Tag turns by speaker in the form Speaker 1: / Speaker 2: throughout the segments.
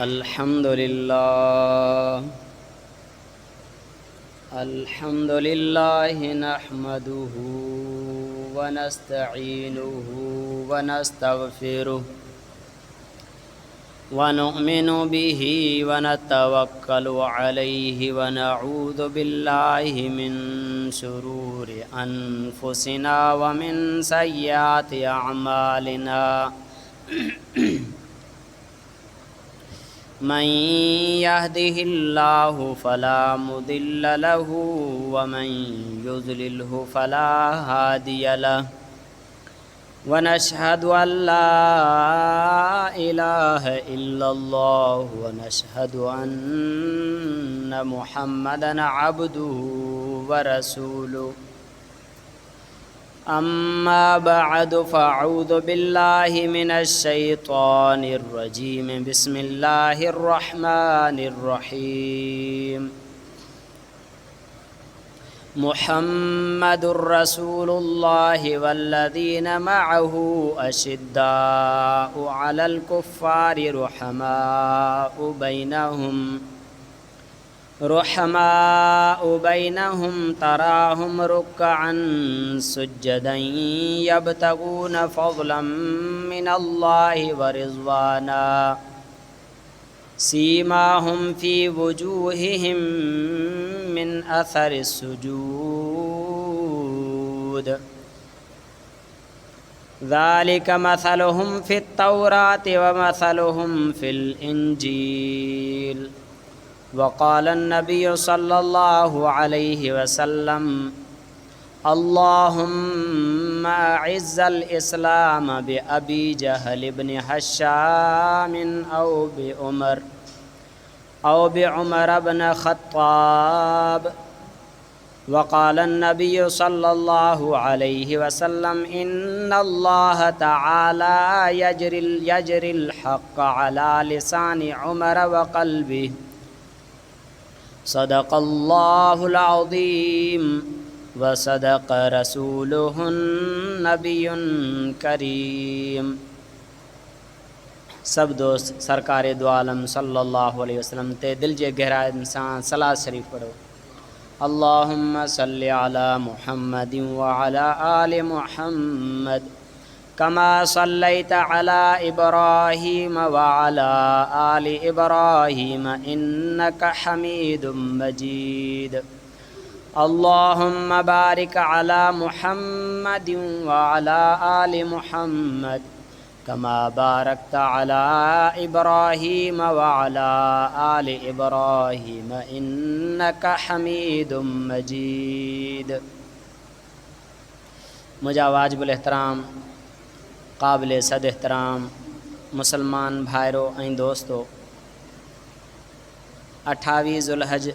Speaker 1: अल्हम्दुलिल्लाह नहमदुहु व नस्तईनुहु व नस्तगफिरुह व नुअमिनु बिही व नतवक्कलु अलैहि व नऊज़ु बिल्लाहि मिन शुरूरि अनफुसिना व मिन सय्याति अअमालिना मन यहदिहिल्लाहु फला मुदिल्ल लहु व मन युज़लिलहु फला हादिय लहु व नशहदु अल्ला इलाहा इल्लल्लाह व नशहदु अन्न मुहम्मदन अब्दुहु व रसूलुहु अम्मा बअद फ़अऊज़ु बिल्लाहि मिनश शैतानिर रजीम बिस्मिल्लाहिर रहमानिर रहीम मुहम्मदुर रसूलुल्लाहि वल्लज़ीना मअहु अशिद्दाउ अलल कुफ़्फ़ारि रुहमाउ बैनहुम तराहुम रुक्अन सुज्जदन यब्तगून फ़ज़लन मिनल्लाहि व रिज़वाना सीमाहुम फ़ी वुजूहिहिम मिन अथरिस सुजूद ज़ालिक मसलुहुम फ़ित तौराति व मसलुहुम फ़िल इंजील वक़ाल नबिय्यु सल्लल्लाहु अलैहि वसल्लम अल्लाहुम्मा अइज़्ज़ल इस्लाम बि अबी जहल इब्न हश्शाम औ बि उमर इब्न ख़त्ताब वक़ाल नबिय्यु सल्लल्लाहु अलैहि वसल्लम इन्नल्लाह तआला यजरिल हक़्क़ अला लिसानि उमर व क़ल्बिहि सदक़ल्लाहुल अज़ीम व सदक़ रसूलुहुन नबियुन करीम। सब दोस्त सरकार दो आलम सल्लल्लाहु अलैहि वसल्लम ते दिल जे गहराई सां सलात शरीफ पढ़ो। अल्लाहुम्मा सल्लि अला मुहम्मदिन व अला आलि मुहम्मद कमा सल्लैता अला इब्राहीम व अला आलि इब्राहीम इन्नका हमीदुम मजीद। अल्लाहुम्मा बारिक अला मुहम्मदिन व अला आलि मुहम्मद कमा बारकता अला इब्राहीम व अला आलि इब्राहीम इन्नका हमीदुम मजीद। मुझा वाजिबुल एहतराम काबिल सद एहतराम मुसलमान भाइरों ऐं दोस्तों, 28 ज़ुल्हज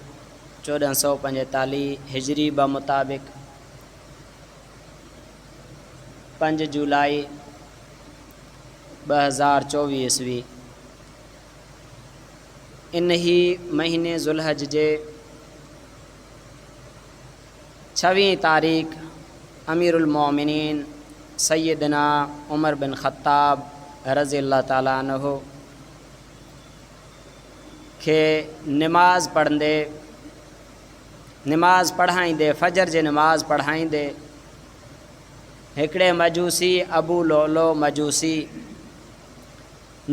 Speaker 1: 1445 हिजरी मुताबिक 5 जुलाई 2024 ईस्वी इन ही महीने ज़ुल्हज जे 26 तारीख़ अमीरुल मोमिनीन सैयदना उमर बिन ख़त्ताब रज़ियल्लाहु ताला अन्हु खे नमाज़ पढ़ाईंदे फजर जे नमाज़ पढ़ाईंदे हिकिड़े मजूसी अबू लोलो मजूसी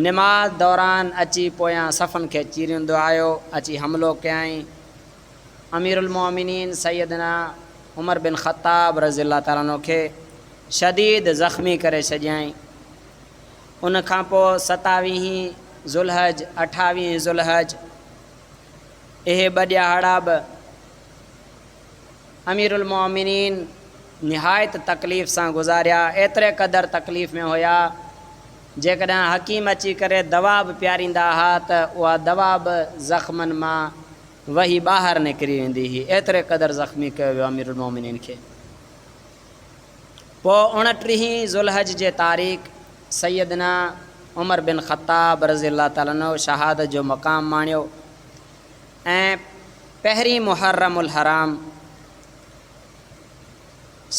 Speaker 1: नमाज दौरान अची पोयां सफ़न खे चीरींदो आयो, अची हमलो कयईं। अमीरुल मोमिनीन सैयदना उमर बिन ख़त्ताब रज़ियल्लाहु ताला अन्हु खे शदीद ज़ख़्मी करे छॾियईं। उन खां पोइ 27 ज़ुल्हज 28 ज़ुल्हज इहे 2 ॾियारा बि अमीरुल मोमिनीन निहायत तकलीफ़ सां गुज़ारिया। एतिरे क़दर तकलीफ़ में हुया जेकॾहिं हकीम अची करे दवा बि पियारींदा हुआ त उहा दवा बि ज़ख़्मनि मां वही ॿाहिरि निकिरी वेंदी हुई। एतिरे क़दर ज़ख़्मी कयो वियो अमीरुल मोमिनीन खे। पोइ 29 ज़ुल्हज जे तारीख़ सैयदना उमर बिन ख़त्ताब रज़ियल्लाहु ताला अन्हु शहादत जो मक़ाम माणियो ऐं 1 मुहर्रमुल हराम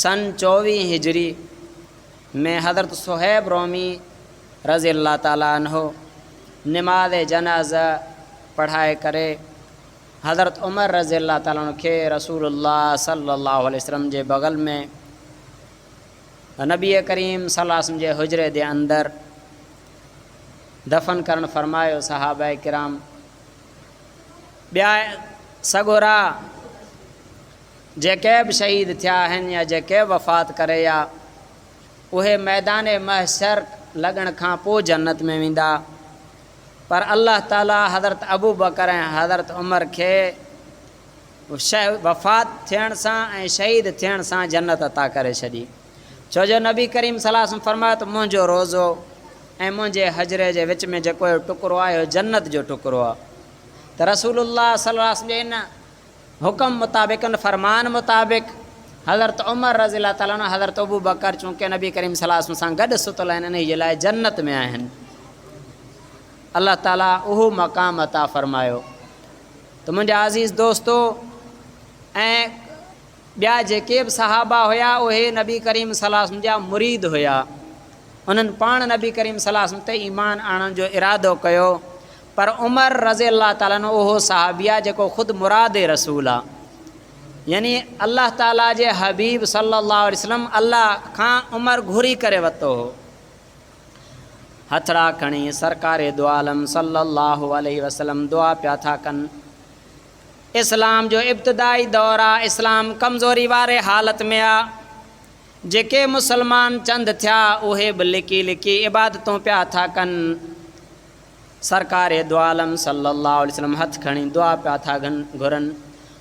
Speaker 1: सन 24 हिजरी में हज़रत सुहैब रोमी रज़ी अल्लाह ताला अन्हो नमाज़ जनाज़ा पढ़ाए करे हज़रत उमर रज़ी अल्लाह ताला अन्हु खे रसूलुल्लाह सल्लल्लाहु अलैहि वसल्लम जे बग़ल में नबी करीम सल्लल्लाहु अलैहि वसल्लम जे हुजरे जे अंदर दफ़न करण फरमायो। सहाबा किराम ॿिया सगोरा जेके बि शहीद थिया आहिनि या जेके वफ़ात करे या उहे मैदान महशर लॻण खां पोइ जन्नत में वेंदा, पर अल्लाह ताला हज़रत अबू बकर ऐं हज़रत उमर खे वफ़ात थियण सां ऐं शहीद थियण सां जन्नत अता करे छॾी। छो जो नबी करीम सल्लल्लाहु अलैहि वसल्लम फरमायो त मुंहिंजो रोज़ो ऐं मुंहिंजे हजरे जे विच में जेको टुकड़ो आहे इहो जन्नत जो टुकड़ो आहे। त रसूलुल्लाह सल्लल्लाहु अलैहि वसल्लम जे इन हुकम मुताबिक़ इन फरमान मुताबिक़ हज़रत उमर रज़ी अल्लाह ताला अन्हु हज़रत अबू बकर चूंकि नबी करीम सल्लल्लाहु अलैहि वसल्लम सां गॾु सुतल आहिनि इन जे लाइ जन्नत में आहिनि। अल्लाह ताला उहो मक़ाम अता फ़रमायो। त मुंहिंजा अज़ीज़ दोस्तो ऐं ॿिया जेके बि सहाबा हुया उहे नबी करीम सल्लल्लाहु अलैहि वसल्लम जा मुरीद हुया। उन्हनि पाण नबी करीम सल्लल्लाहु अलैहि वसल्लम ते ईमान आणण जो इरादो कयो, पर उमर रज़ी अल्लाह ताला अन्हु उहो सहाबी आहे जेको ख़ुदि मुराद रसूल आहे, यानी अल्लाह ताला जे हबीब सल्लल्लाहु अलैहि वसल्लम अल्लाह खां उमर घुरी करे वरितो हो। हथड़ा खणी सरकारे दो आलम सल्लल्लाहु अलैहि वसल्लम दुआ पिया था कनि। इस्लाम जो इब्तिदाई दौर आहे, इस्लाम कमज़ोरी वारे हालत में आहे। जेके मुसलमान चंद थिया उहे बि लिकी लिकी इबादतूं पिया था कनि। सरकारे दो आलम सल्लल्लाहु अलैहि वसल्लम हथ खणी दुआ पिया था घुरनि,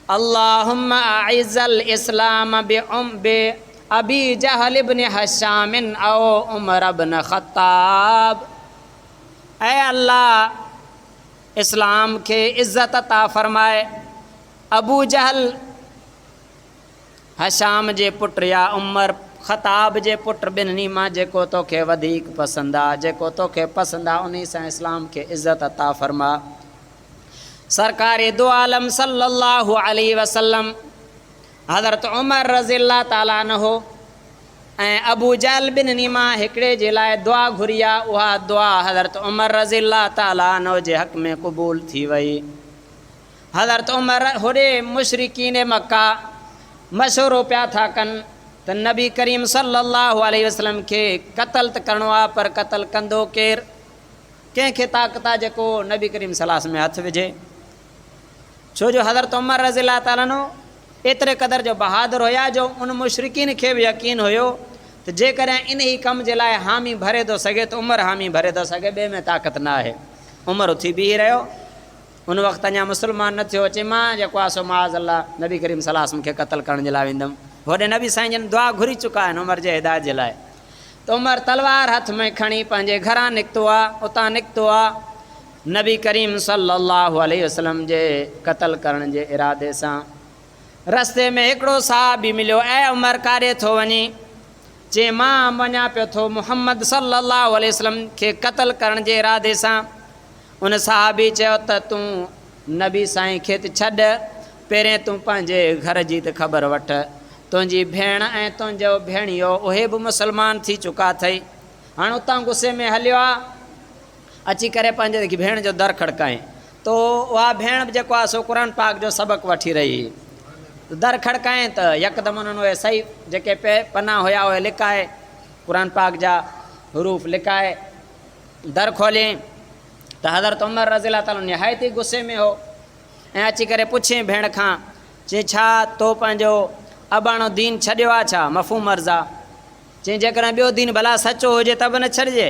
Speaker 1: अल्लाहुम्मा अइज़ल इस्लाम बि अबी जहल इब्न हशामिन औ उमर इब्न ख़त्ताब। ऐ अल्लाह इस्लाम खे इज़्ज़त अता फ़रमाए अबू जहल हशाम जे पुट या उमर ख़ताब जे पुट ॿिन्हिनि मां जेको तोखे वधीक पसंदि आहे, जेको तोखे पसंदि आहे उन सां इस्लाम खे इज़्ज़त अता फ़रमा। सरकारे दो आलम सल्लल्लाहु अलैहि वसल्लम हज़रत उमर रज़ी अल्लाह ताला अन्हु ऐं अबू जहल ॿिन्हिनि मां हिकिड़े जे लाइ दुआ घुरी आहे। उहा दुआ हज़रत उमर रज़ी अल्लाह ताला अन्हु जे हक़ में क़बूल थी वई। हज़रत उमर होॾे मुशरिकीन मक्का मशवरो पिया था कनि त नबी करीम सल्लल्लाहु अलैहि वसल्लम खे क़तल त करिणो आहे, पर क़तल कंदो केरु, कंहिंखे ताक़त आहे जेको नबी करीम सल्लल्लाहु अलैहि वसल्लम में हथु विझे। छो जो हज़रत उमर रज़ी अल्लाह ताला अन्हु एतिरे क़दुरु जो बहादुर हुया जो उन मुशरिकीन खे बि यकीन हुयो त जेकॾहिं इन ई कम जे लाइ हामी भरे थो सघे त उमर हामी भरे थो सघे, ॿिए में ताक़त न आहे। उमर उथी बीही रहियो। उन वक़्तु अञा मुस्लमान न थियो अचे, मां जेको आहे सो माज़ अल्लाह नबी करीम सल्लल्लाहु अलैहि वसल्लम खे क़तल करण जे लाइ वेंदुमि। होॾे नबी साईं जन दुआ घुरी चुका आहिनि उमर जे हिदायत जे लाइ। त उमर तलवार हथ में खणी पंहिंजे घरां निकितो आहे, उतां निकितो आहे नबी करीम सल्लल्लाहु अलैहि वसल्लम जे क़तल करण जे इरादे सां। रस्ते में हिकिड़ो साहबी मिलियो, ऐं उमर काॾे थो वञे? चए मां वञा पियो थो मुहम्मद सल्लल्लाहु अलैहि वसल्लम खे क़तल करण जे इरादे सां। उन साहबी चयो त तूं नबी साईं खे त छॾ, पहिरें तूं पंहिंजे घर जी त ख़बर वठ। तुंहिंजी भेण ऐं तुंहिंजो भेणियो उहे बि मुसलमान थी चुका अथई। हाणे उतां गुस्से में हलियो आहे, अची करे पंहिंजे भेण जो दर खड़काए तो उहा भेण बि जेको आहे सो क़ुर पाक जो सबक़ु वठी रही। दर खड़काए त यकदमि उन्हनि उहे सही जेके पना हुया उहे लिकाए, क़ुर पाक जा हरूफ लिकाए दर खोले त हज़रत उमर रज़ी अल्लाह ताला निहायती गुस्से में हो ऐं अची करे पुछे भेण खां, चई छा तो पंहिंजो अबाणो दीन छॾियो आहे छा? मफ़हूम अर्ज़ आहे। चई जेकॾहिं ॿियो दीन भला सचो हुजे त बि न छॾिजे।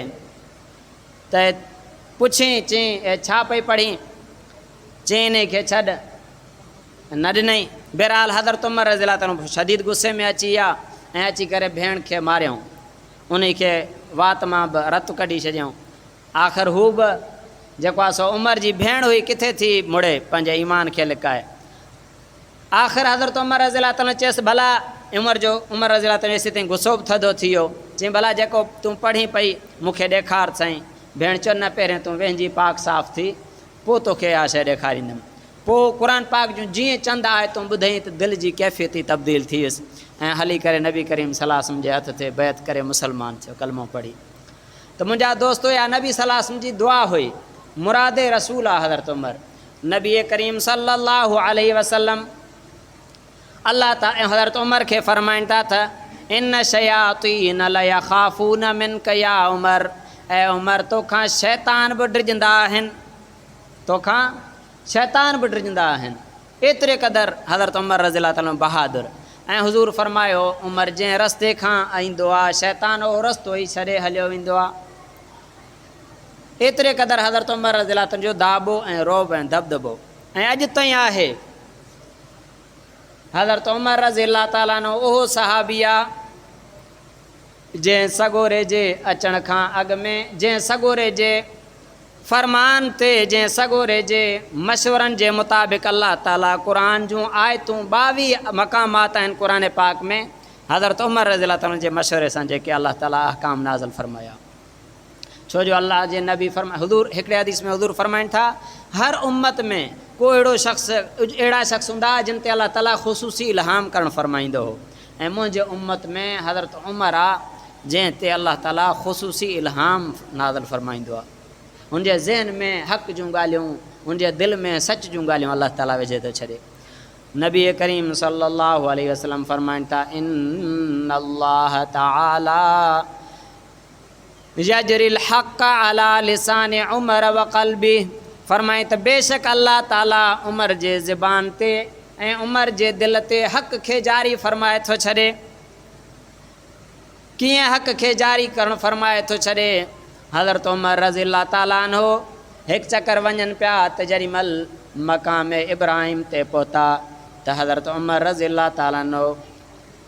Speaker 1: त पुछे, चई छा पई पढ़ी? चई इन खे छॾ, न ॾिनई। बहरहाल हज़रत उमर रज़ी अल्लाह ताला शदीद गुस्से में अची विया ऐं अची करे भेण खे मारियऊं, उन खे वात मां बि रतु कढी छॾियऊं। आख़िर हू बि जेको आहे सो उमर जी भेण हुई किथे थी मुड़े पंहिंजे ईमान खे लिकाए। आख़िर हज़रत उमर रज़ी अल्लाह ताला चयसि भला उमर रज़ी अल्लाह ताला तेसिताईं गुस्सो बि थधो थी वियो। चई भला जेको तूं पढ़ी पई मूंखे ॾेखार साईं। भेण चयो न, पहिरें तूं वेंझी पाक साफ़ थी पोइ तोखे इहा शइ ॾेखारींदुमि। पोइ क़ुर पाक जूं जीअं चंद आयतूं ॿुधई त दिलि जी कैफ़ियत ई तब्दील थी वियुसि ऐं हली करे नबी करीम सल्लल्लाहु अलैहि वसल्लम जे हथ ते बैत करे मुसलमान थियो, कलमो पढ़ी। त मुंहिंजा दोस्तो या नबी सल्लल्लाहु अलैहि वसल्लम जी दुआ हुई मुराद रसूल आ हज़रत उमर। नबी करीम सल्लल्लाहु अलैहि वसल्लम अल्लाह ताला हज़रत उमर के फरमाइंदा था, इन शयातीन ला यखाफून मिनक या उमर, ए उमर तोखां शैतान बि डिजंदा आहिनि, तोखां शैतान बि डिजंदा आहिनि। एतिरे क़दुरु हज़रत उमर रज़ियल्लाहु ताला बहादुर। ऐं हुज़ूर फरमायो, उमर जंहिं रस्ते खां ईंदो आहे शैतान उहो रस्तो ई छॾे हलियो वेंदो आहे। एतिरे क़दुरु हज़रत उमर रज़ियल्लाहु ताला जो दाबो ऐं रोब ऐं दबदबो ऐं अॼु ताईं आहे। हज़रत उमर रज़ियल्लाहु ताला नो उहो सहाबी आहे जंहिं सगोरे जे अचण खां अॻु में, जंहिं सगोरे जे फरमान ते, जंहिं सगोरे जे मशवरनि जे मुताबिक़ अल्लाह ताला क़ुरान जूं आयतूं 22 मक़ामात आहिनि क़ुरान पाक में, हज़रत उमर रज़ियल्लाहु ताला जे मशवरे सां जेके अल्लाह ताला अहकाम नाज़िल फरमाया। छो जो अल्लाह जे नबी फरमा हुज़ूर हिकिड़े हदीस में हुज़ूर फरमाइनि था, हर उम्मत में को अहिड़ा शख़्स हूंदा जिन ते अल्लाह ताला ख़ुसूसी इल्हाम करणु फरमाईंदो हो, ऐं मुंहिंजे उम्मत में हज़रत उमर आहे जंहिं ते अल्लाह ताला ख़ुसूसी इल्हाम नाज़िल फरमाईंदो आहे। हुनजे ज़हन में हक़ जूं ॻाल्हियूं, हुनजे दिलि में सच जूं ॻाल्हियूं अल्लाह ताला विझे थो छॾे। नबी करीम सल्लल्लाहु अलैहि वसल्लम फरमाइनि था, इन्नल्लाह ताला यजरिल हक़ अला लिसान उमर व क़ल्बी, फरमाए त बेशक अल्लाह ताला उमर जे ज़बान ते ऐं उमर जे दिलि ते हक़ खे जारी फरमाए थो छॾे। कीअं हक़ खे जारी करणु फरमाए थो छॾे? हज़रत उमर रज़ियल्लाहु ताला अन्हु हिकु चकर वञनि पिया त जेॾीमहिल मक़ाम इब्राहिम ते पहुता त हज़रत उमर रज़ियल्लाहु ताला अन्हु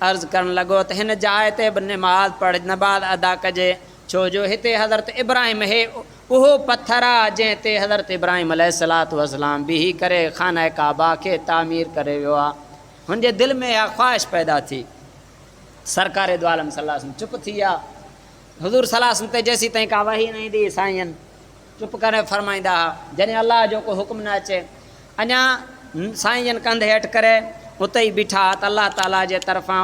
Speaker 1: अर्ज़ु करणु लॻो त हिन जाइ ते बि नमाज़ अदा कजे, छो जो हिते हज़रत इब्राहिम हे उहो पथर आहे जंहिं ते हज़रत इब्राहिम अलैहिस्सलातु वस्सलाम बीही करे खाना काबा खे तामीर करे वियो आहे। हुनजे दिलि में इहा ख़्वाहिश पैदा थी। सरकार दो आलम सल्लल्लाहु अलैहि वसल्लम चुप थी विया। हुज़ूर सल्लल्लाहु अलैहि वसल्लम ते जेसीं ताईं का वही न ईंदी साईं चुप करे फरमाईंदा हुआ। जॾहिं अल्लाह जो को हुकुम न अचे अञा साईं कंधे हेठि करे उते ई बीठा त अल्लाह ताला जे तरफ़ां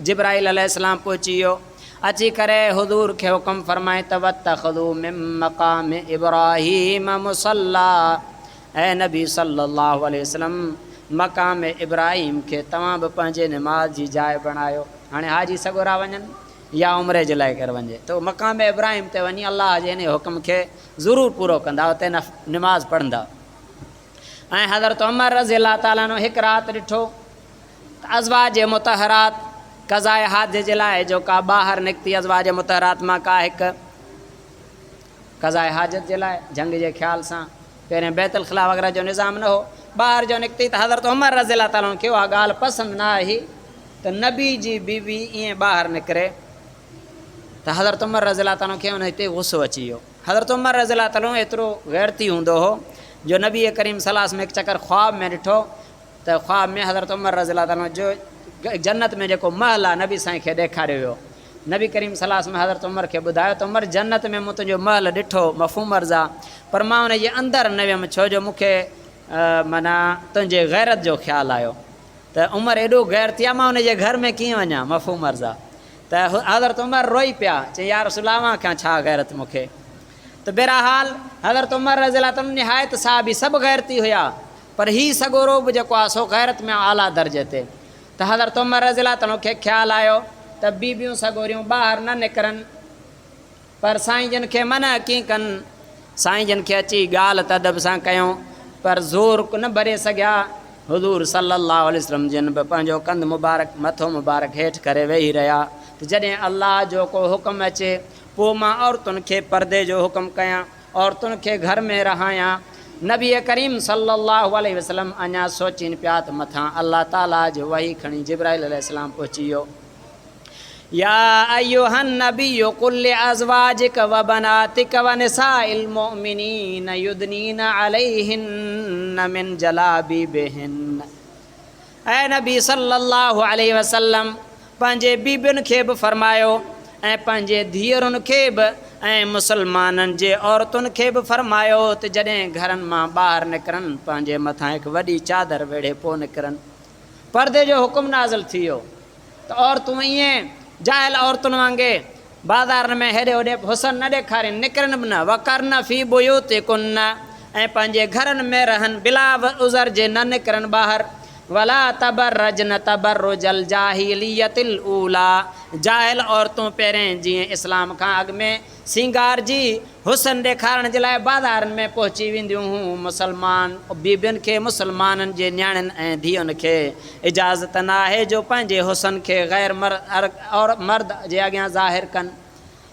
Speaker 1: जिब्राइल अलैहिस्सलाम पहुची वियो। अची करे हुज़ूर खे हुकुम फरमाए त वत्तख़ज़ू मिन मक़ाम इब्राहीम मुसल्ला, ऐं नबी सल्लल्लाहु अलैहि वसल्लम मक़ाम इब्राहिम खे तव्हां बि पंहिंजे निमाज़ जी जाइ बणायो। हाणे हाजी सगोरा वञनि या उमिरे जे लाइ करे वञे त मक़ाम इब्राहिम ते वञी अल्लाह जे हिन हुकुम खे ज़रूरु पूरो कंदा, उते निमाज़ पढ़ंदा। ऐं हज़रत उमर रज़ियल्लाहु ताला अन्हु हिकु राति ॾिठो त अज़वाज मुतहरात क़ज़ाए हाजे जे लाइ जो का ॿाहिरि निकिती, अज़वाज मुतहरात मां का हिकु क़ज़ाए हाजत जे लाइ जंग जे ख़्याल सां, पहिरें बैतुल ख़ला वग़ैरह जो निज़ाम न हो, ॿाहिरि जो निकिती त हज़रत उमर रज़ियल्लाहु ताला खे उहा ॻाल्हि पसंदि न आई त नबी जी बीवी ईअं ॿाहिरि निकिरे त हज़रत उमर रज़ियल्लाहु ताला खे उन हिते गुस्सो अची वियो। हज़रत उमर रज़ियल्लाहु ताला एतिरो गैरती हूंदो हो जो नबी करीम सल्लल्लाहु अलैहि वसल्लम हिकु चकर ख़्वाब में ॾिठो त ख़्वाब में हज़रत उमर रज़ियल्लाहु ताला जो जन्नत में जेको महल आहे नबी साईं खे ॾेखारियो वियो। नबी करीम सल्लल्लाहु अलैहि वसल्लम हज़रत उमर खे ॿुधायो त उमर जन्नत में मूं तुंहिंजो महल ॾिठो मफ़हूम अर्ज़ आहे, पर मां उन जे अंदरि न वियुमि छो जो मूंखे माना तुंहिंजे गैरत जो ख़्यालु आयो। त उमर एॾो गैर थी आहे, मां हुनजे घर में कीअं वञा, मफ़हूम अर्ज़ आहे। त हज़रत उमर रोई पिया, चई यार रसूलल्लाह खां छा गैरत मूंखे। त बहरहाल हज़रत उमर रज़ियल्लाहु ताला निहायत साहबी सभु गैरती हुया, पर हीउ सगोरो बि जेको आहे सो गैरत में आला दर्जे ते। त हज़रत उमर रज़ियल्लाहु ताला खे ख़्यालु आयो त बीबियूं सगोरियूं ॿाहिरि न निकिरनि, पर साईं जन खे मना कीअं कनि। साईं जन खे अची ॻाल्हि त अदब सां कयूं, पर ज़ोर न भरे सघिया। हुज़ूर सल्लल्लाहु अलैहि वसल्लम जन बि पंहिंजो कंधु मुबारक मथो मुबारक हेठि करे वेही रहिया। त जॾहिं अल्लाह जो को हुकुम अचे पोइ मां औरतुनि खे परदे जो हुकुम कयां, औरतुनि खे घर में रहायां। नबी करीम सल्लल्लाहु अलैहि वसल्लम अञा सोचीनि पिया त मथां अल्लाह ताला जो वही खणी जिब्राइल अलैहिस्सलाम पहुची वियो। या अय्युहन नबिय्यु कुल लिअज़वाजिक व बनातिक व निसाइल मुमिनीन युदनीन अलैहिन्न मिन जलाबिबिहिन, ऐं नबी सल्लल्लाहु अलैहि वसल्लम पंहिंजे बीबियुनि खे बि फरमायो ऐं पंहिंजे धीअरुनि खे बि ऐं मुसलमाननि जे औरतुनि खे बि फरमायो त जॾहिं घरनि मां ॿाहिरि निकिरनि पंहिंजे मथां हिकु वॾी चादर वेढ़े पोइ निकिरनि। परदे जो हुकुम नाज़िल थी वियो त औरतूं ईअं जाहिल औरतुनि वांगुरु बाज़ार में हेॾे होॾे हुसन न ॾेखारनि, निकिरनि बि न। वकरन फी बुयूतिकुन्न, ऐं पंहिंजे घरनि में रहनि, बिला उज़र जे न निकिरनि ॿाहिरि। वला तबर्रजन तबर्रुजल जाहिलियतिल ऊला, जाहिल औरतूं पहिरें जीअं इस्लाम खां अॻु में सिंगार जी हुसन ॾेखारण जे लाइ बाज़ारनि में पहुची वेंदियूं हुयूं। मुसलमान बीबियुनि खे, मुसलमाननि जे नियाणियुनि ऐं धीअनि खे इजाज़त न आहे जो पंहिंजे हुसन खे ग़ैर मर्द जे अॻियां ज़ाहिर कनि।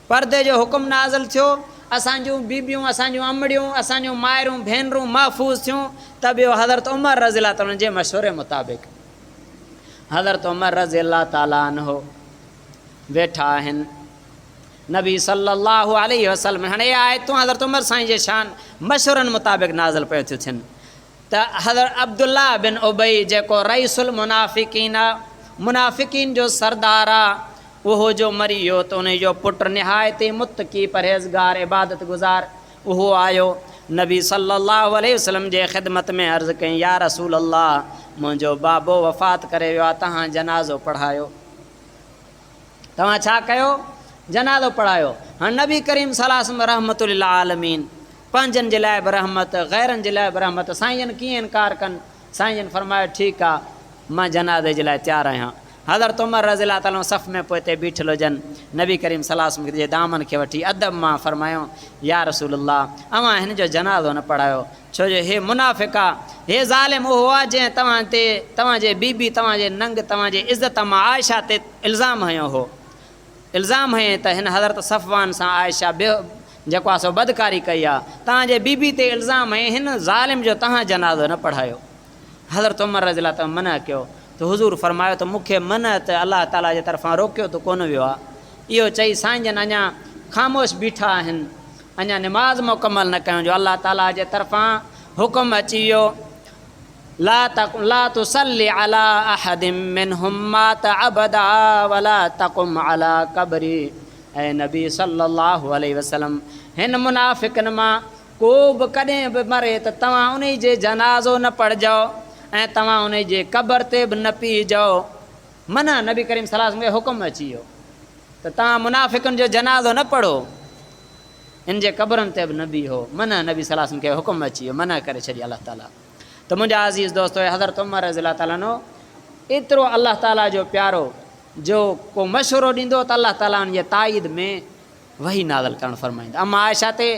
Speaker 1: पर्दे जो हुकुम नाज़िल थियो, असांजूं बीबियूं, असांजूं अमड़ियूं, असांजूं माइरूं भेनरूं महफ़ूज़ थियूं। त ॿियो हज़रत उमर रज़ी अल्लाह ताला जे मशवरे मुताबिक़ हज़रत उमर रज़ी अल्लाह ताला अन्हो वेठा आहिनि नबी सल्लल्लाहु अलैहि वसल्लम। हाणे इहा आयतूं हज़रत उमर साईं जे शान मशवरनि मुताबिक़ नाज़िल पियूं थियूं थियनि। त हज़रत अब्दुल्ला बिन उबई जेको रईसुल मुनाफ़िकीन आहे, मुनाफ़िकीन जो सरदार आहे, उहो जो मरी वियो त उन जो पुटु निहायती मुत्तकी परहेज़गार इबादत गुज़ार उहो आयो नबी सल्लल्लाहु अलैहि वसल्लम जे ख़िदमत में अर्ज़ु कई, या रसूल अल्लाह, मुंहिंजो बाबो वफ़ात करे वियो आहे, तव्हां जनाज़ो पढ़ायो। तव्हां छा कयो? जनाज़ो पढ़ायो। हाणे नबी करीम सल्लल्लाहु अलैहि वसल्लम रहमतुल लिल आलमीन, पंहिंजनि जे लाइ बि रहमत, ग़ैरनि जे लाइ बि रहमत। साईं कीअं इनकार कनि? साईं फरमायो, ठीकु आहे, मां जनाज़े जे लाइ तयारु आहियां। हज़रत उमर रज़ी अल्लाह ताला सफ़ में पोइ हिते बीठल हुजनि, नबी करीम सल्लल्लाहु अलैहि वसल्लम जे दामन खे वठी अदब मां फरमायो, या रसूल अल्लाह, अवां हिन जो जनाज़ो न पढ़ायो, छो जो हे मुनाफ़िक़ आहे, हे ज़ालिम उहो आहे जंहिं तव्हां ते, तव्हांजे बीबी, तव्हांजे नंग, तव्हांजे इज़त मां आयशा ते इल्ज़ाम हयो हो। इल्ज़ाम हयईं त हिन हज़रत सफ़वान सां आयशा ॿियो जेको आहे सो बदकारी कई आहे, तव्हांजे बीबी ते इल्ज़ाम हयईं, हिन ज़ालिम जो तव्हां जनाज़ो न पढ़ायो। हज़रत उमर रज़ी अल्लाह ताला मना कयो त हुज़ूर फरमायो त मूंखे मन त अलाह ताला जे तरफ़ां रोकियो त कोन वियो आहे। इहो चई साईं जन अञा ख़ामोश बीठा आहिनि, अञा निमाज़ मुकमल न कयूं जो अलाह ताला जे तरफ़ां हुकुम अची वियो, ला तुसल्ली अला अहदिम मिनहुम मात अबदा वला तक़ुम अला क़ब्री। ऐं नबी सल्लल्लाहु अलैहि वसल्लम, हिन मुनाफ़िकनि मां को बि कॾहिं बि मरे त तव्हां उन जे जनाज़ो न पढ़जो ऐं तव्हां उन जे क़बर ते बि न पीजो। मना नबी करीम सल्लल्लाहु अलैहि वसल्लम खे हुकुम अची वियो त तव्हां मुनाफ़िकनि जो जनाज़ो न पढ़ो, इन जे क़बरनि ते बि न बीहो। मना नबी सल्लल्लाहु अलैहि वसल्लम खे हुकुम अची वियो, मना करे छॾी अलाह ताला। त मुंहिंजा अज़ीज़ दोस्तो, हज़रत उमर रज़ी अल्लाह ताला नो एतिरो अलाह ताला जो प्यारो जो को मशवरो ॾींदो त अलाह ताला उन जे ताईद में वही नाज़िल करणु फरमाईंदा। अमा आयशा ते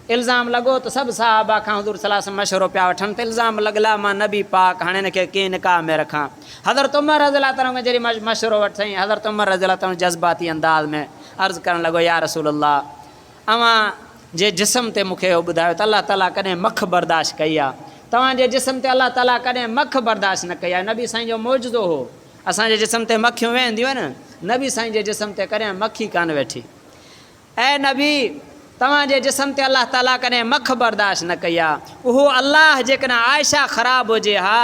Speaker 1: इल्ज़ाम लॻो त सभु साहबा खां हुज़ूर सल्लल्लाहु अलैहि वसल्लम मशवरो पिया वठनि त इल्ज़ाम लॻला मां नबी पाक, हाणे हिन खे कीअं निकाह में रखां। हज़रत उमर रज़ी अल्लाह ताला खे जॾहिं मशवरो वठई, हज़रत उमर रज़ी अल्लाह ताला जज़्बाती अंदाज़ में अर्ज़ु करणु लॻो, या रसूल अल्लाह, अवां जे जिस्म ते मूंखे इहो ॿुधायो त अलाह ताला कॾहिं मख बर्दाश्त कई आहे, तव्हांजे जिस्म ते अलाह ताला कॾहिं मख बर्दाश्त न कई आहे। नबी साईं जो मौजूदो हो, असांजे जिस्म ते मखियूं वेहंदियूं आहिनि, नबी साईं जे जिस्म ते कॾहिं मखी कान वेठी। ऐं नबी, तव्हांजे जिस्म ते अलाह ताला कॾहिं मख बर्दाश्त न कई आहे। उहो अलाह जेकॾहिं आयशा ख़राबु हुजे हा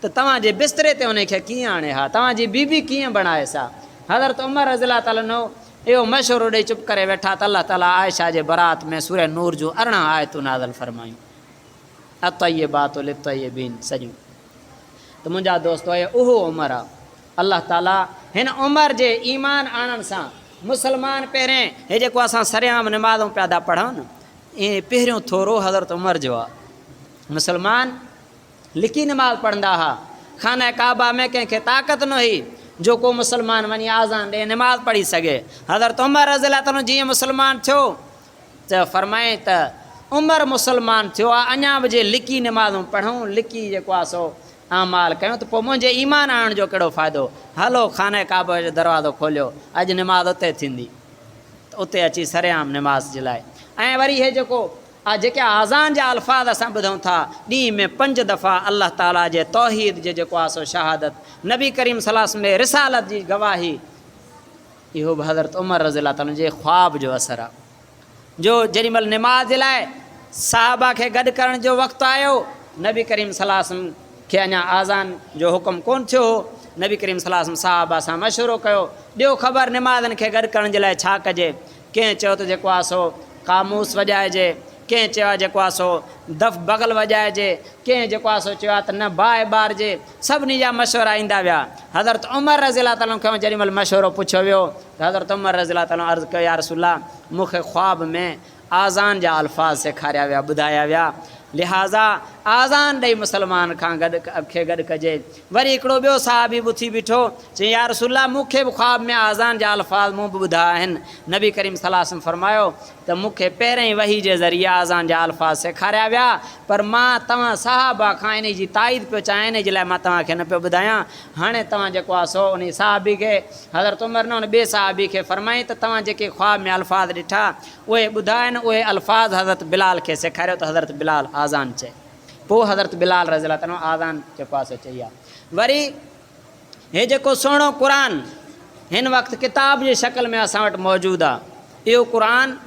Speaker 1: त तव्हांजे बिस्तरे ते उनखे कीअं आणे हा, तव्हांजी बीबी कीअं बणाएसि हा। हज़रत उमर रज़ी अल्लाह ताला नो इहो मशवरो ॾेई चुप करे वेठा त अलाह ताला आयशा जे बरात में सूरह नूर जूं 18 आयतूं नाज़िल फरमायूं, अतय्यबातु लित्तय्यबीन सॼियूं। त मुंहिंजा दोस्तो, उहो उमर आहे। अलाह ताला हिन उमर जे ईमान आणण सां मुसलमान पहिरें हे जेको असां सरेआम निमाज़ूं पिया था पढ़ूं न, ईअं पहिरियों थोरो हज़रत उमर जो आहे। मुसलमान लिकी निमाज़ पढ़ंदा हुआ, खाना काबा में कंहिंखे ताक़त न हुई जो को मुसलमान वञी आज़ान ॾे निमाज़ पढ़ी सघे। हज़रत उमर रज़ी अल्लाह ताला जीअं मुसलमान थियो त फरमाए त उमर मुसलमान थियो आहे, अञा बि जे लिकी निमाज़ूं पढ़ूं, लिकी जेको आहे सो आमाल कयूं त पोइ मुंहिंजे ईमान आणण जो कहिड़ो फ़ाइदो। हलो खाने काबा जो दरवाज़ो खोलियो, अॼु निमाज़ उते थींदी, त उते अची सरेआम निमाज़ जे लाइ। ऐं वरी इहे जेको जेके आज़ान जा अल्फाज़ असां ॿुधूं था, ॾींहं में 5 दफ़ा अलाह ताला जे तौहीद जे जेको आहे सो शहादत, नबी करीम सल्लल्लाहु अलैहि वसल्लम में रिसालत जी गवाही, इहो बि हज़रत उमर रज़ी अल्लाह ताला जे ख़्वाब जो असरु आहे। जो जेॾीमहिल निमाज़ जे लाइ साहबा खे गॾु करण जो वक़्तु आयो, नबी करीम सल्लल्लाहु अलैहि वसल्लम खे अञा आज़ान जो हुकुम कोन थियो हो। नबी करीम सल्लल्लाहु अलैहि वसल्लम साहबा सां मशवरो कयो, ॾियो ख़बर निमाज़नि खे गॾु करण जे लाइ छा कजे। कंहिं चयो त जेको आहे सो क़ामूस वॼाइजे, कंहिं चयो आहे जेको आहे सो दफ़ बगल वॼाइजे, कंहिं जेको आहे सो चयो आहे त न बाहि ॿारिजे। सभिनी जा मशवरा ईंदा विया। हज़रत उमर रज़ियल्लाहु ताला खां जेॾी महिल मशवरो पुछियो वियो त हज़रत उमर रज़ियल्लाहु ताला अर्ज़ु कयो, या रसूलल्लाह, मूंखे ख़्वाब में आज़ान जा अल्फाज़ सेखारिया विया, ॿुधाया विया, लिहाज़ा आज़ान ॾेई मुसलमान खां गॾु कजे। वरी हिकिड़ो ॿियो साहबी उथी बीठो, चई, या रसूलल्लाह, मूंखे बि ख़्वाब में आज़ान जा अल्फाज़ मूं बि ॿुधा आहिनि। नबी करीम सल्लल्लाहु अलैहि वसल्लम फरमायो त मूंखे पहिरें ई वही जे ज़रिए आज़ान जा अल्फाज़ सेखारिया विया, पर मां तव्हां साहबा खां इन जी ताईद पियो चाहियां, इन जे लाइ मां तव्हांखे न पियो ॿुधायां। हाणे तव्हां जेको आहे सो उन साहबी खे, हज़रत उमर न उन ॿिए साहबी खे फरमाई त तव्हां जेके ख़्वाब में अल्फाज़ ॾिठा उहे ॿुधा आहिनि, उहे अल्फाज़ हज़रत बिलाल खे सेखारियो त हज़रत बिलाल आज़ान चए। पोइ हज़रत बिलाल रज़ियल्लाहु ताला आज़ान जेको आहे सो चई आहे। वरी हे जेको सुहिणो क़ुरान हिन वक़्तु किताब जी शक्ल में असां वटि मौजूदु आहे, इहो क़ुरान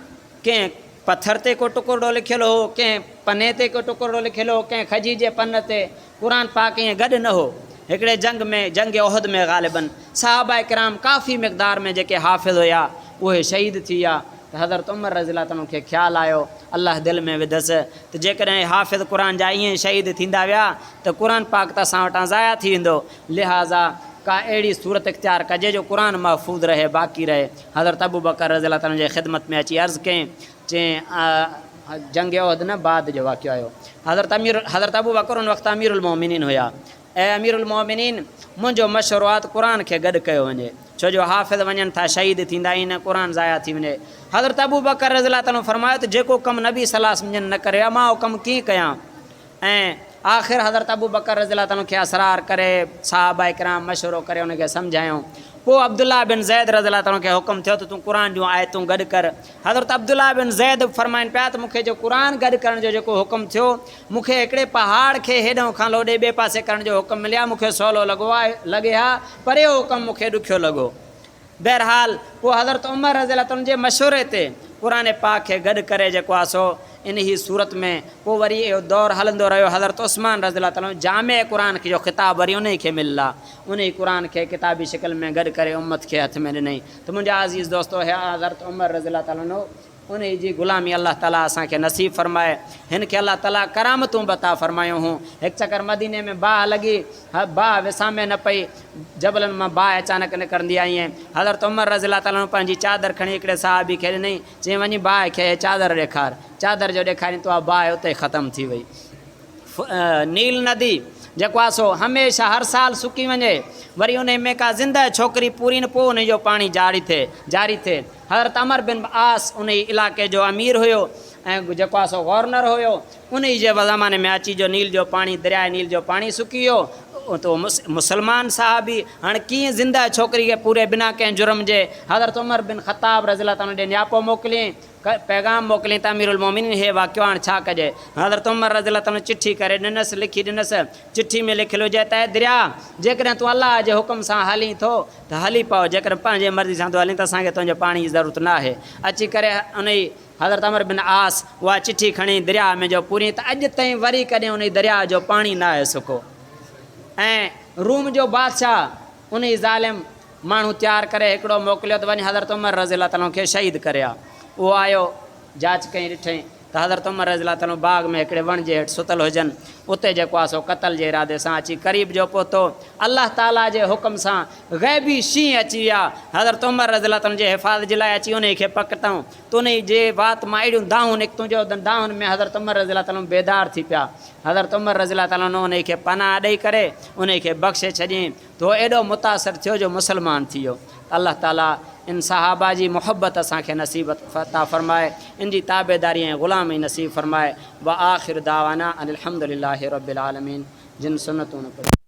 Speaker 1: कंहिं पथर ते को टुकड़ो लिखियलु हो, कंहिं पने ते को टुकड़ो लिखियलु हो, कंहिं खजी जे पन ते। क़ुरान पाक ईअं गॾु न हो। हिकिड़े जंग उहद में ग़ालिबन साहबा किराम काफ़ी मिक़दार में जेके हाफ़िज़ हुया उहे शहीद थी विया। त हज़रत उमर रज़ियल्लाहु ताला खे ख़्यालु आयो, अल्लाह दिलि में विधसि त जेकॾहिं हाफ़िज़ क़ुरान जा ईअं शहीद थींदा विया त क़ुरान पाक त असां वटां ज़ाया थी वेंदो। लिहाज़ा का अहिड़ी सूरत इख़्तियार कजे जो क़ुरान महफ़ूज़ रहे, बाक़ी रहे। हज़रत अबू बकर रज़ियल्लाहु ताला जे ख़िदमत में अची अर्ज़ु कयईं, चई जंग उहद न बाद जो वाक़ियो आयो। हज़रत अबू बकर उन वक़्तु अमीरुल मोमिनीन हुया। ऐं अमीरुल मोमिनीन, मुंहिंजो मशवरो आहे त क़ुरान खे गॾु कयो वञे, छो जो हाफ़िज़ वञनि था, शहीद थींदा आहिनि, क़ुरान ज़ाया थी वञे। हज़रत अबू बकर रज़ियल्लाहु ताला फरमायो त जेको कमु नबी सल्लल्लाहु अलैहि वसल्लम न करे मां उहो कमु कीअं कयां। ऐं आख़िर हज़रत अबू बकर रज़ियल्लाहु ताला खे असरार करे साहबा किराम मशवरो करे उनखे सम्झायूं। पोइ अब्दुल्ला बिन ज़ैद रज़ियल्लाहु ताला खे हुकुम थियो त तूं क़ुरान जूं आयतूं गॾु कर। हज़रत अब्दुल्ला बिन ज़ैद फरमाइनि पिया त मूंखे जो क़ुरान गॾु करण जो जेको हुकुम थियो, मूंखे हिकिड़े पहाड़ खे हेॾो खां लोॾे ॿिए पासे करण जो हुकुम मिलिया, मूंखे सवलो लॻे हा, पर इहो हुकुम मूंखे ॾुखियो लॻो। बहरहाल पोइ हज़रत उमर रज़ियल्लाहु ताला जे मशवरे ते क़ुरान पाक खे गॾु करे जेको आहे सो इन ही सूरत में पोइ वरी इहो दौरु हलंदो रहियो। हज़रत उस्मान रज़ियल्लाहु ताला जामे क़ुरान खे जो ख़िताब वरी उन खे मिलियो आहे, उन ई क़ुरान खे किताबी शिकल में गॾु करे उम्मत खे हथ में ॾिनई। त मुंहिंजा अज़ीज़ दोस्तो, हज़रत उमर रज़ियल्लाहु ताला उन जी ग़ुलामी अल्लाह ताला असांखे नसीब फरमाए। हिन खे अल्लाह ताला करामतूं बता फरमायूं हूं। हिकु चकर मदीने में बाहि लॻी, बाहि विसामे न पई, जबलनि मां बाहि अचानक निकिरंदी आई। हज़रत उमर रज़ियल्लाहु ताला पंहिंजी चादर खणी हिकिड़े साहबी खे ॾिनई, चई वञी बाहि खे चादर ॾेखार। चादर जो ॾेखारियईं त उहा बाहि उते ख़तमु थी वई। नील नदी जेको आहे सो हमेशह हर साल सुकी वञे, वरी उन में का ज़िंदह छोकिरी पूरी न, पोइ उन जो पाणी जारी थिए। हज़रत अमर बिन आस उन इलाइक़े जो अमीर हुयो ऐं जेको आहे सो गवर्नर हुयो। उन जे ज़माने में अची जो नील जो पाणी, दरिया नील जो पाणी सुकी वियो। तो मुसलमान साहबी हाणे कीअं ज़िंदह छोकिरी खे पूरे बिना कंहिं जुर्म जे हज़रत उमर बिन ख़त्ताब रज़ियल्लाहु ताला ॾे न्यापो मोकिलियईं, पैगाम मोकिलियईं त अमीरुल मोमिनीन हे वाक़ियो हाणे छा कजे। हज़रत उमर रज़ियल्लाहु ताला चिठी करे ॾिनसि, लिखी ॾिनसि। चिठी में लिखियलु हुजे त दरिया, जेकॾहिं तूं अलाह जे हुकुम सां हली थो त हली पओ, जेकॾहिं पंहिंजे मर्ज़ी सां तूं हली त असांखे तुंहिंजे पाणी जी ज़रूरत न आहे। अची करे उन हज़रत अमर बिन आस उहा चिठी खणी दरिया में जो पूरी, त अॼु ताईं वरी कॾहिं उन दरिया जो पाणी न आहे सुको। ऐं रूम जो बादशाह उन ज़ालिम माण्हू तयारु करे हिकिड़ो मोकिलियो त वञी हज़रत उमर रज़ियल्लाहु ताला खे शहीद करे आ। उहो आयो, जांच कई, ॾिठईं त हज़रत उमर रज़ियल्लाहु ताला बाग़ में हिकिड़े वण जे हेठि सुतल हुजनि, उते जेको आहे सो क़तल जे इरादे सां अची क़रीब जो पहुतो। अल्लाह ताला जे हुकुम सां ग़ैबी शींहं अची विया, हज़रत उमर रज़ियल्लाहु ताला जे हिफ़ाज़त जे लाइ अची उन खे पकड़ऊं। त उन जे वात मां अहिड़ियूं दाहूं निकितूं जो दाहुनि में हज़रत उमर रज़ियल्लाहु ताला बेदार थी पिया। हज़रत उमर रज़ियल्लाहु ताला उन खे पनाह ॾेई करे उन खे बख़्शे छॾियईं। त उहो एॾो मुतासिर थियो जो मुसलमान थी वियो। अल्लाह ताला इन सहाबा जी मोहब्बत असांखे नसीब अता फ़रमाए, इन जी ताबेदारी ऐं ग़ुलामी नसीब फ़रमाए। व आख़िर दावाना अनिल हम्दुलिल्लाहि रब्बिल आलमीन। जिन सुन्नतूं न पढ़ी